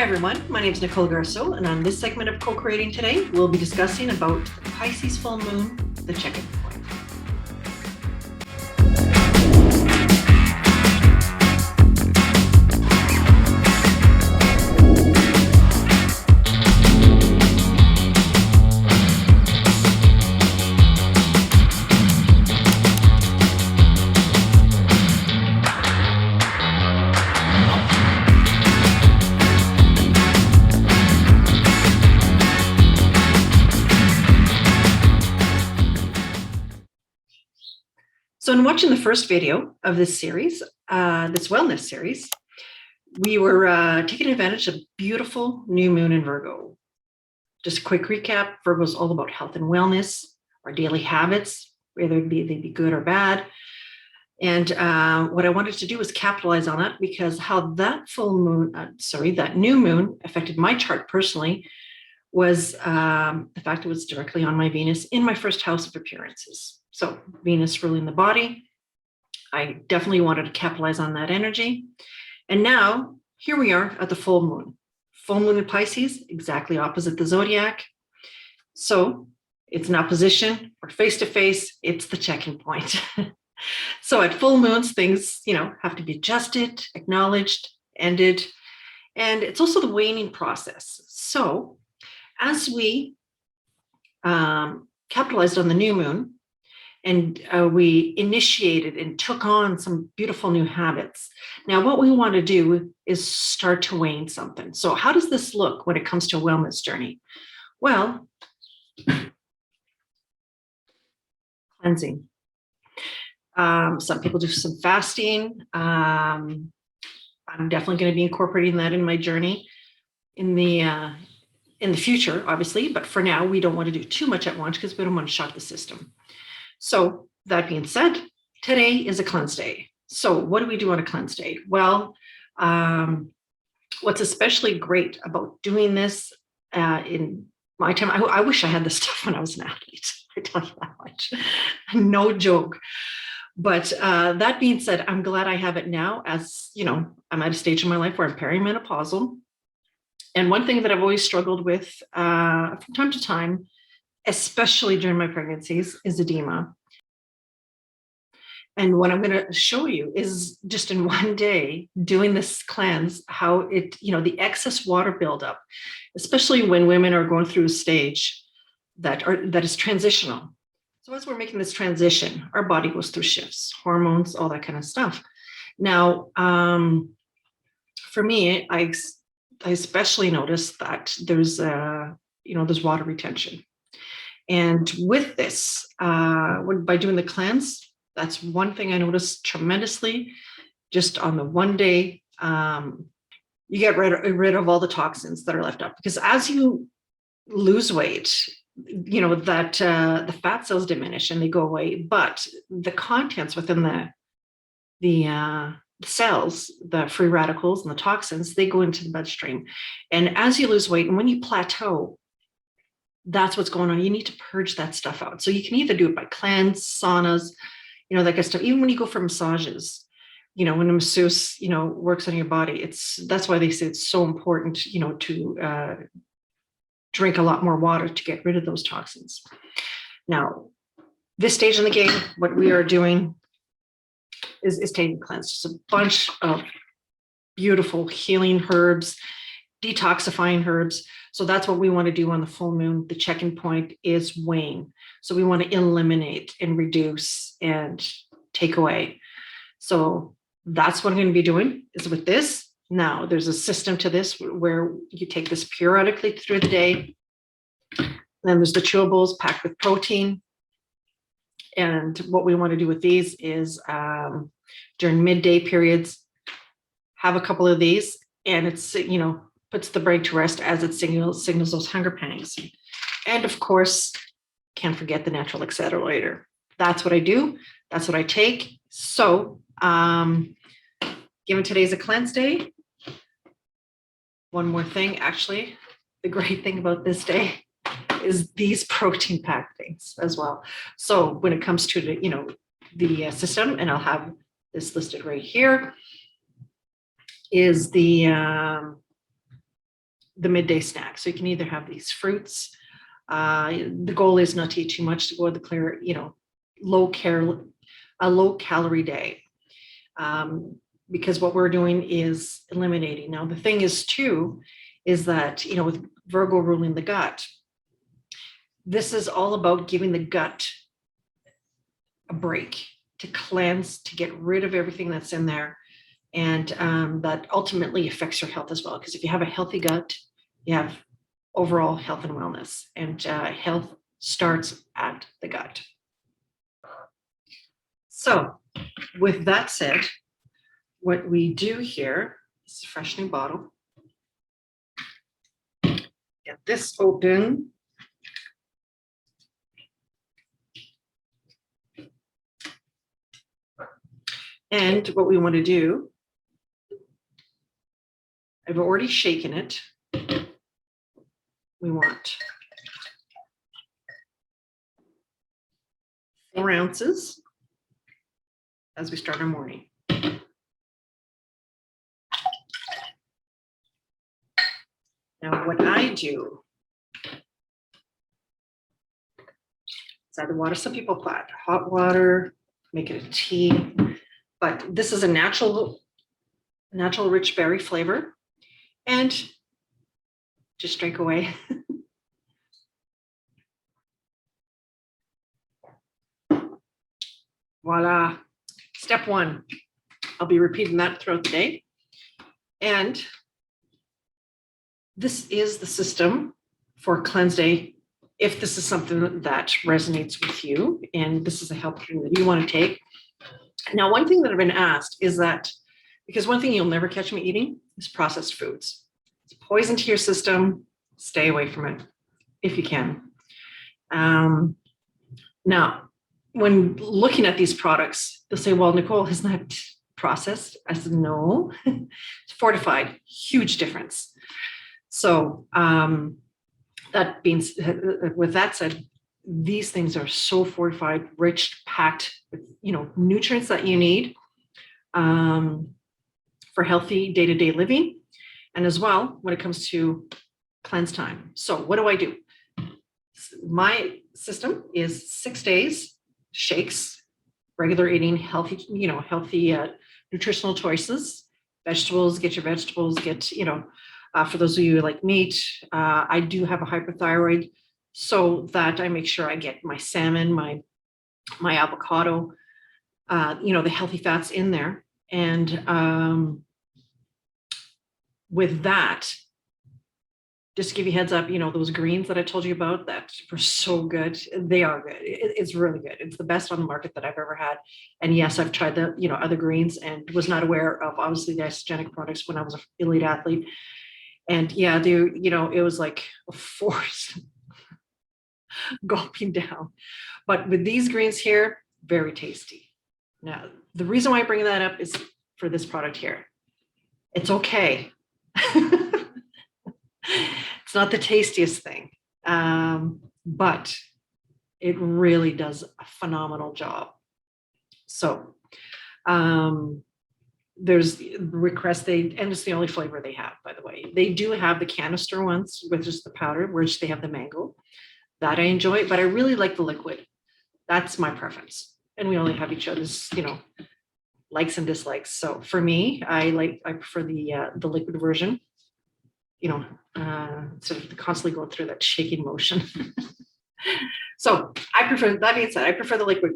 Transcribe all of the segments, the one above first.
everyone, my name is Nicole Garceau, and on this segment of Co-Creating today, we'll be discussing about Pisces full moon, the check-in point. So in watching the first video of this series, this wellness series, we were taking advantage of beautiful new moon in Virgo. Just a quick recap, Virgo is all about health and wellness, our daily habits, whether they be good or bad. And what I wanted to do was capitalize on that because how that full moon, that new moon affected my chart personally was the fact it was directly on my Venus in my first house of appearances. So Venus ruling the body. I definitely wanted to capitalize on that energy. And now here we are at the full moon. Full moon in Pisces, exactly opposite the zodiac. So it's an opposition or face-to-face, it's the check-in point. So at full moons, things, have to be adjusted, acknowledged, ended. And it's also the waning process. So as we capitalized on the new moon, and we initiated and took on some beautiful new habits. Now, what we want to do is start to wane something. So how does this look when it comes to a wellness journey? Well, cleansing. Some people do some fasting. I'm definitely going to be incorporating that in my journey in the future, obviously. But for now, we don't want to do too much at once because we don't want to shock the system. So that being said, today is a cleanse day. So what do we do on a cleanse day? Well, what's especially great about doing this in my time, I wish I had this stuff when I was an athlete. I tell you that much, no joke. But that being said, I'm glad I have it now as, I'm at a stage in my life where I'm perimenopausal. And one thing that I've always struggled with from time to time, especially during my pregnancies, is edema. And what I'm going to show you is just in one day doing this cleanse, how it, the excess water buildup, especially when women are going through a stage that is transitional. So as we're making this transition, our body goes through shifts, hormones, all that kind of stuff. Now, for me, I especially noticed that there's water retention. And with this, by doing the cleanse, that's one thing I noticed tremendously. Just on the one day, you get rid of all the toxins that are left up. Because as you lose weight, the fat cells diminish and they go away, but the contents within the cells, the free radicals and the toxins, they go into the bloodstream. And as you lose weight and when you plateau, that's what's going on. You need to purge that stuff out. So you can either do it by cleanse, saunas, that kind of stuff. Even when you go for massages, when a masseuse, works on your body, that's why they say it's so important, to drink a lot more water to get rid of those toxins. Now, this stage in the game, what we are doing is taking cleanse. Just a bunch of beautiful healing herbs, detoxifying herbs. So that's what we want to do on the full moon. The check-in point is wane. So we want to eliminate and reduce and take away. So that's what I'm going to be doing is with this. Now there's a system to this where you take this periodically through the day. Then there's the chewables packed with protein. And what we want to do with these is during midday periods, have a couple of these, and it's, puts the brain to rest as it signals those hunger pangs. And of course, can't forget the natural accelerator. That's what I do. That's what I take. So given today's a cleanse day, one more thing, actually, the great thing about this day is these protein packed things as well. So when it comes to the system, and I'll have this listed right here, is the the midday snack. So you can either have these fruits. The goal is not to eat too much, to go with the clear, a low calorie day. Because what we're doing is eliminating. Now, the thing is too, is that, with Virgo ruling the gut, this is all about giving the gut a break, to cleanse, to get rid of everything that's in there. And that ultimately affects your health as well. Because if you have a healthy gut, you have overall health and wellness. And health starts at the gut. So with that said, what we do here is a fresh new bottle. Get this open. And what we want to do, I've already shaken it. We want 4 ounces as we start our morning. Now, what I do is either water, some people put hot water, make it a tea, but this is a natural rich berry flavor, and just drink away. Voila. Step 1. I'll be repeating that throughout the day. And this is the system for cleanse day. If this is something that resonates with you, and this is a health thing that you want to take. Now, one thing that I've been asked is that, because one thing you'll never catch me eating is processed foods. It's poison to your system. Stay away from it if you can. Now, when looking at these products, they'll say, well, Nicole, isn't that processed? I said, no, it's fortified, huge difference. So with that said, these things are so fortified, rich, packed with, nutrients that you need for healthy day-to-day living. And as well, when it comes to cleanse time. So what do? My system is 6 days, shakes, regular eating, healthy, nutritional choices, vegetables, get your vegetables, for those of you who like meat, I do have a hypothyroid, so that I make sure I get my salmon, my avocado, the healthy fats in there. And with that, just to give you a heads up, those greens that I told you about that were so good. They are good. It's really good. It's the best on the market that I've ever had. And yes, I've tried the, other greens and was not aware of obviously the Isagenix products when I was an elite athlete. And yeah, it was like a force gulping down. But with these greens here, very tasty. Now, the reason why I bring that up is for this product here. It's okay. It's not the tastiest thing, but it really does a phenomenal job. So there's requests, and it's the only flavor they have, by the way. They do have the canister ones with just the powder, which they have the mango. That I enjoy, but I really like the liquid. That's my preference. And we only have each other's, likes and dislikes. So for me, I prefer the liquid version, instead of constantly going through that shaking motion. So I prefer, that being said, I prefer the liquid.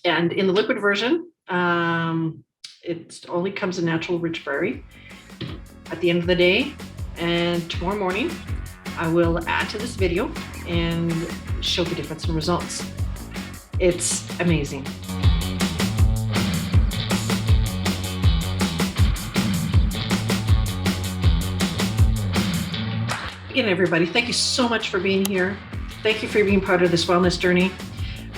And in the liquid version, it only comes in natural rich berry. At the end of the day and tomorrow morning, I will add to this video and show the difference in results. It's amazing. Again, everybody, thank you so much for being here. Thank you for being part of this wellness journey.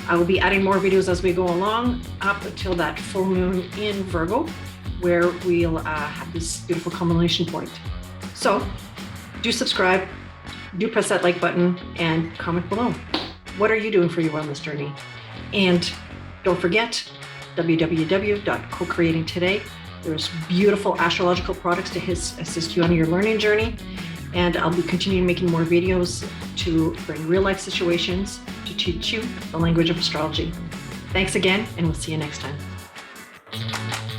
I will be adding more videos as we go along up until that full moon in Virgo, where we'll have this beautiful culmination point. So do subscribe, do press that like button, and comment below. What are you doing for your wellness journey? And don't forget, www.co-creating today. There's beautiful astrological products to assist you on your learning journey. And I'll be continuing making more videos to bring real life situations to teach you the language of astrology. Thanks again, and we'll see you next time.